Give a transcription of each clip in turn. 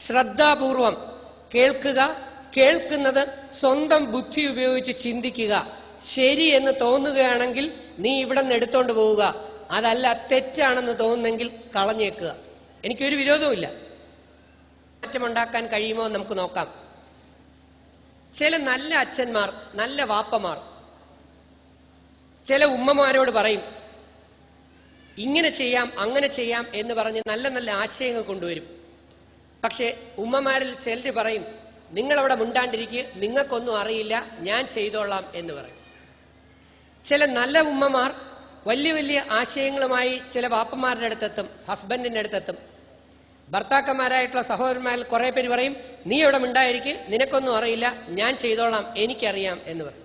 ശ്രദ്ധാപൂർവം കേൾക്കുക, കേൾക്കുന്നത് സ്വന്തം ബുദ്ധി ഉപയോഗിച്ച് ചിന്തിക്കുക. ശരി എന്ന് തോന്നുകയാണെങ്കിൽ നീ ഇവിടെ നിന്ന് എടുത്തോണ്ട് പോവുക, അതല്ല തെറ്റാണെന്ന് തോന്നുന്നെങ്കിൽ കളഞ്ഞേക്കുക. എനിക്കൊരു വിരോധവുമില്ല. മാറ്റമുണ്ടാക്കാൻ കഴിയുമോ എന്ന് നമുക്ക് നോക്കാം. ചില നല്ല അച്ഛന്മാർ, നല്ല വാപ്പമാർ ചില ഉമ്മമാരോട് പറയും, ഇങ്ങനെ ചെയ്യാം അങ്ങനെ ചെയ്യാം എന്ന് പറഞ്ഞ് നല്ല നല്ല ആശയങ്ങൾ കൊണ്ടുവരും. പക്ഷെ ഉമ്മമാരിൽ ചിലർ പറയും, നിങ്ങളവിടെ മുണ്ടാണ്ടിരിക്കുക, നിങ്ങൾക്കൊന്നും അറിയില്ല, ഞാൻ ചെയ്തോളാം എന്ന് പറയും. ചില നല്ല ഉമ്മമാർ വലിയ വലിയ ആശയങ്ങളുമായി ചില വാപ്പന്മാരുടെ അടുത്തെത്തും, ഹസ്ബൻഡിന്റെ അടുത്തെത്തും. ഭർത്താക്കന്മാരായിട്ടുള്ള സഹോദരന്മാരിൽ കുറെ പേര് പറയും, നീ ഇവിടെ മിണ്ടായിരിക്കുക, നിനക്കൊന്നും അറിയില്ല, ഞാൻ ചെയ്തോളാം, എനിക്കറിയാം എന്ന് പറയും.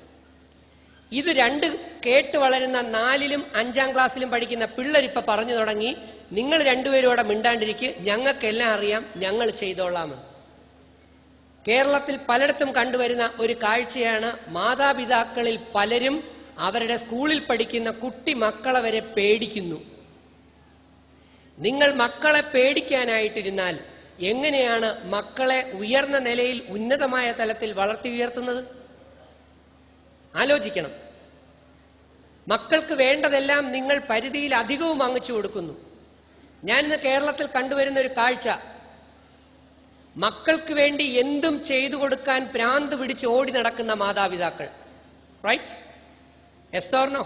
ഇത് രണ്ട് കേട്ട് വളരുന്ന 4ലും 5ാം ക്ലാസ്സിലും പഠിക്കുന്ന പിള്ളേരിപ്പ പറഞ്ഞു തുടങ്ങി, നിങ്ങൾ രണ്ടുപേരും ഇവിടെ മിണ്ടാണ്ടിരിക്കുക, ഞങ്ങൾക്കെല്ലാം അറിയാം, ഞങ്ങൾ ചെയ്തോളാമെന്ന്. കേരളത്തിൽ പലയിടത്തും കണ്ടുവരുന്ന ഒരു കാഴ്ചയാണ്, മാതാപിതാക്കളിൽ പലരും അവരുടെ സ്കൂളിൽ പഠിക്കുന്ന കുട്ടി മക്കളെ വരെ പേടിക്കുന്നു. നിങ്ങൾ മക്കളെ പേടിക്കാനായിട്ടിരുന്നാൽ എങ്ങനെയാണ് മക്കളെ ഉയർന്ന നിലയിൽ, ഉന്നതമായ തലത്തിൽ വളർത്തി ഉയർത്തുന്നത്? ആലോചിക്കണം. മക്കൾക്ക് വേണ്ടതെല്ലാം നിങ്ങൾ പരിധിയിൽ അധികവും വാങ്ങിച്ചു കൊടുക്കുന്നു. ഞാനിന്ന് കേരളത്തിൽ കണ്ടുവരുന്ന ഒരു കാഴ്ച, മക്കൾക്ക് വേണ്ടി എന്തും ചെയ്തു കൊടുക്കാൻ ഭ്രാന്ത് പിടിച്ച് ഓടി നടക്കുന്ന മാതാപിതാക്കൾ. Right? Yes or no?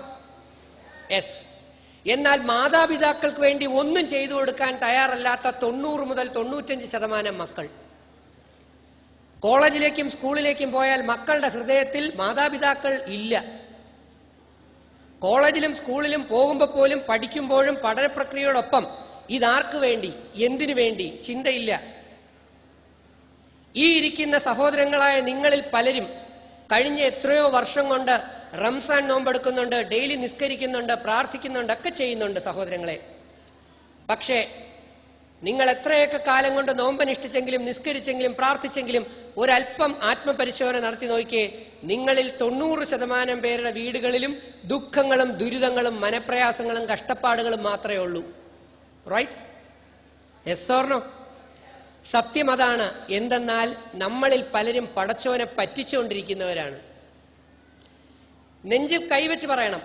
Yes. എന്നാൽ മാതാപിതാക്കൾക്ക് വേണ്ടി ഒന്നും ചെയ്തു കൊടുക്കാൻ തയ്യാറല്ലാത്ത 90 മുതൽ 95% മക്കൾ. കോളേജിലേക്കും സ്കൂളിലേക്കും പോയാൽ മക്കളുടെ ഹൃദയത്തിൽ മാതാപിതാക്കൾ ഇല്ല. കോളേജിലും സ്കൂളിലും പോകുമ്പോൾ പോലും, പഠിക്കുമ്പോഴും പഠന പ്രക്രിയയോടൊപ്പം ഇതാർക്ക് വേണ്ടി, എന്തിനു വേണ്ടി ചിന്തയില്ല. ഈ ഇരിക്കുന്ന സഹോദരങ്ങളായ നിങ്ങളിൽ പലരും കഴിഞ്ഞ എത്രയോ വർഷം കൊണ്ട് റംസാൻ നോമ്പെടുക്കുന്നുണ്ട്, ഡെയിലി നിസ്കരിക്കുന്നുണ്ട്, പ്രാർത്ഥിക്കുന്നുണ്ട്, ഒക്കെ ചെയ്യുന്നുണ്ട് സഹോദരങ്ങളെ. പക്ഷേ നിങ്ങൾ എത്രയൊക്കെ കാലം കൊണ്ട് നോമ്പനുഷ്ഠിച്ചെങ്കിലും, നിസ്കരിച്ചെങ്കിലും, പ്രാർത്ഥിച്ചെങ്കിലും ഒരല്പം ആത്മപരിശോധന നടത്തി നോക്കിയേ. നിങ്ങളിൽ 90% പേരുടെ വീടുകളിലും ദുഃഖങ്ങളും ദുരിതങ്ങളും മനപ്രയാസങ്ങളും കഷ്ടപ്പാടുകളും മാത്രമേ ഉള്ളൂ. റൈറ്റ്? Yes or no? സത്യം അതാണ്. എന്തെന്നാൽ നമ്മളിൽ പലരും പടച്ചോനെ പറ്റിച്ചുകൊണ്ടിരിക്കുന്നവരാണ്. നെഞ്ചിൽ കൈവച്ച് പറയണം,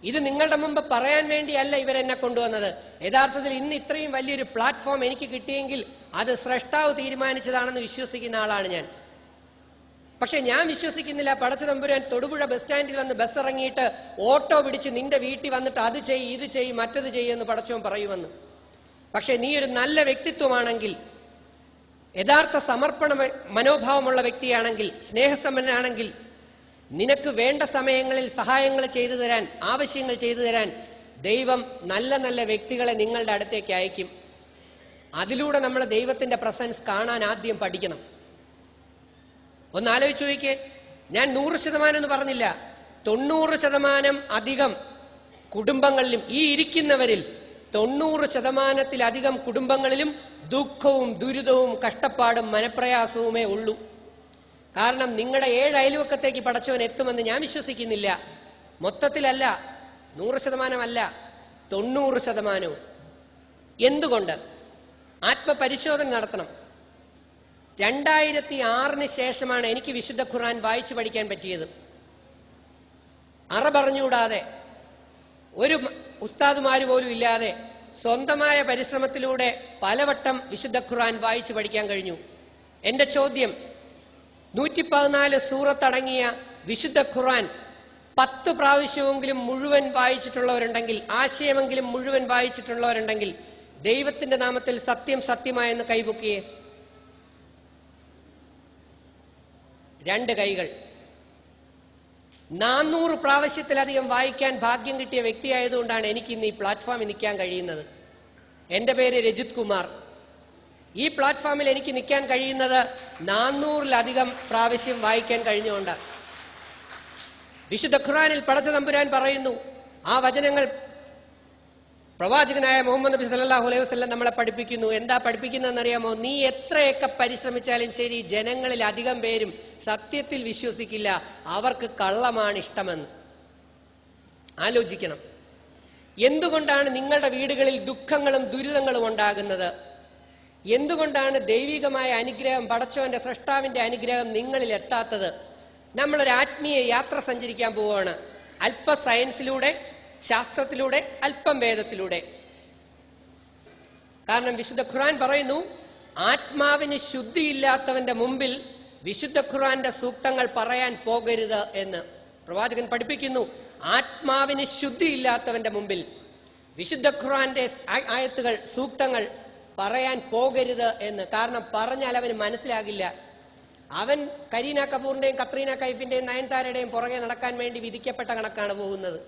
ഇത് നിങ്ങളുടെ മുമ്പ് പറയാൻ വേണ്ടിയല്ല ഇവരെന്നെ കൊണ്ടുവന്നത്. യഥാർത്ഥത്തിൽ ഇന്ന് ഇത്രയും വലിയൊരു പ്ലാറ്റ്ഫോം എനിക്ക് കിട്ടിയെങ്കിൽ അത് സ്രഷ്ടാവ് തീരുമാനിച്ചതാണെന്ന് വിശ്വസിക്കുന്ന ആളാണ് ഞാൻ. പക്ഷെ ഞാൻ വിശ്വസിക്കുന്നില്ല പടച്ച തമ്പുരാൻ തൊടുപുഴ ബസ് സ്റ്റാൻഡിൽ വന്ന് ബസ് ഇറങ്ങിയിട്ട് ഓട്ടോ പിടിച്ച് നിന്റെ വീട്ടിൽ വന്നിട്ട് അത് ചെയ്യ്, ഇത് ചെയ്യ്, മറ്റത് ചെയ്യുമെന്ന് പടച്ചോൻ പറയുമെന്ന്. പക്ഷെ നീ ഒരു നല്ല വ്യക്തിത്വമാണെങ്കിൽ, യഥാർത്ഥ സമർപ്പണ മനോഭാവമുള്ള വ്യക്തിയാണെങ്കിൽ, സ്നേഹസമ്പന്നനാണെങ്കിൽ, നിനക്ക് വേണ്ട സമയങ്ങളിൽ സഹായങ്ങൾ ചെയ്തു തരാൻ, ആവശ്യങ്ങൾ ചെയ്തു തരാൻ ദൈവം നല്ല നല്ല വ്യക്തികളെ നിങ്ങളുടെ അടുത്തേക്ക് അയക്കും. അതിലൂടെ നമ്മൾ ദൈവത്തിന്റെ പ്രസൻസ് കാണാൻ ആദ്യം പഠിക്കണം. ഒന്ന് ആലോചിച്ച് നോക്കിയേ. ഞാൻ 100% എന്ന് പറഞ്ഞില്ല, 90% അധികം കുടുംബങ്ങളിലും, ഈ ഇരിക്കുന്നവരിൽ 90%-ലധികം കുടുംബങ്ങളിലും ദുഃഖവും ദുരിതവും കഷ്ടപ്പാടും മനപ്രയാസവുമേ ഉള്ളൂ. കാരണം നിങ്ങളുടെ 7 അയൽവക്കത്തേക്ക് പടച്ചവൻ എത്തുമെന്ന് ഞാൻ വിശ്വസിക്കുന്നില്ല. മൊത്തത്തിലല്ല, 100% അല്ല, 90%. എന്തുകൊണ്ട്? ആത്മപരിശോധന നടത്തണം. 2006 ശേഷമാണ് എനിക്ക് വിശുദ്ധ ഖുർആൻ വായിച്ചു പഠിക്കാൻ പറ്റിയത്. അറബറിഞ്ഞുകൂടാതെ, ഒരു ഉസ്താദുമാര് പോലും ഇല്ലാതെ സ്വന്തമായ പരിശ്രമത്തിലൂടെ പലവട്ടം വിശുദ്ധ ഖുർആൻ വായിച്ചു പഠിക്കാൻ കഴിഞ്ഞു. എന്റെ ചോദ്യം, 114 സൂറത്തടങ്ങിയ വിശുദ്ധ ഖുർആൻ 10 പ്രാവശ്യമെങ്കിലും മുഴുവൻ വായിച്ചിട്ടുള്ളവരുണ്ടെങ്കിൽ, ആശയമെങ്കിലും മുഴുവൻ വായിച്ചിട്ടുള്ളവരുണ്ടെങ്കിൽ ദൈവത്തിന്റെ നാമത്തിൽ സത്യം സത്യമായെന്ന് കൈപൊക്കിയേ. 2 കൈകൾ. 400 പ്രാവശ്യത്തിലധികം വായിക്കാൻ ഭാഗ്യം കിട്ടിയ വ്യക്തിയായതുകൊണ്ടാണ് എനിക്ക് ഇന്ന് ഈ പ്ലാറ്റ്ഫോമിൽ നിൽക്കാൻ കഴിയുന്നത്. എന്റെ പേര് രജിത് കുമാർ. ഈ പ്ലാറ്റ്ഫോമിൽ എനിക്ക് നിൽക്കാൻ കഴിയുന്നത് 400-ലധികം പ്രാവശ്യം വായിക്കാൻ കഴിഞ്ഞുകൊണ്ട്. വിശുദ്ധ ഖുർആനിൽ പടച്ച തമ്പുരാൻ പറയുന്നു, ആ വചനങ്ങൾ പ്രവാചകനായ മുഹമ്മദ് നബി സല്ലല്ലാഹു അലൈഹി വസല്ലം നമ്മളെ പഠിപ്പിക്കുന്നു. എന്താ പഠിപ്പിക്കുന്നതെന്നറിയാമോ? നീ എത്രയൊക്കെ പരിശ്രമിച്ചാലും ശരി, ജനങ്ങളിൽ അധികം പേരും സത്യത്തിൽ വിശ്വസിക്കില്ല, അവർക്ക് കള്ളമാണ് ഇഷ്ടമെന്ന്. ആലോചിക്കണം. എന്തുകൊണ്ടാണ് നിങ്ങളുടെ വീടുകളിൽ ദുഃഖങ്ങളും ദുരിതങ്ങളും ഉണ്ടാകുന്നത്? എന്തുകൊണ്ടാണ് ദൈവികമായ അനുഗ്രഹം, പടച്ചോന്റെ സൃഷ്ടാവിന്റെ അനുഗ്രഹം നിങ്ങളിൽ എത്താത്തത്? നമ്മളൊരു ആത്മീയ യാത്ര സഞ്ചരിക്കാൻ പോവുകയാണ്. അല്പ സയൻസിലൂടെ, ശാസ്ത്രത്തിലൂടെ, അല്പം വേദത്തിലൂടെ. കാരണം വിശുദ്ധ ഖുർആൻ പറയുന്നു, ആത്മാവിന് ശുദ്ധിയില്ലാത്തവന്റെ മുമ്പിൽ വിശുദ്ധ ഖുർആന്റെ സൂക്തങ്ങൾ പറയാൻ പോകരുത് എന്ന് പ്രവാചകൻ പഠിപ്പിക്കുന്നു. ആത്മാവിന് ശുദ്ധിയില്ലാത്തവന്റെ മുമ്പിൽ വിശുദ്ധ ഖുർആന്റെ ആയത്തുകൾ, സൂക്തങ്ങൾ പറയാൻ പോകരുത് എന്ന്. കാരണം പറഞ്ഞാൽ അവന് മനസ്സിലാകില്ല. അവൻ കരീന കപൂറിന്റെയും കത്രീന കൈഫിന്റെയും നയൻതാരയുടെയും പുറകെ നടക്കാൻ വേണ്ടി വിധിക്കപ്പെട്ട കണക്കാണ് പോകുന്നത്.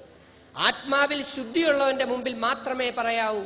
ആത്മാവിൽ ശുദ്ധിയുള്ളവന്റെ മുമ്പിൽ മാത്രമേ പറയാവൂ.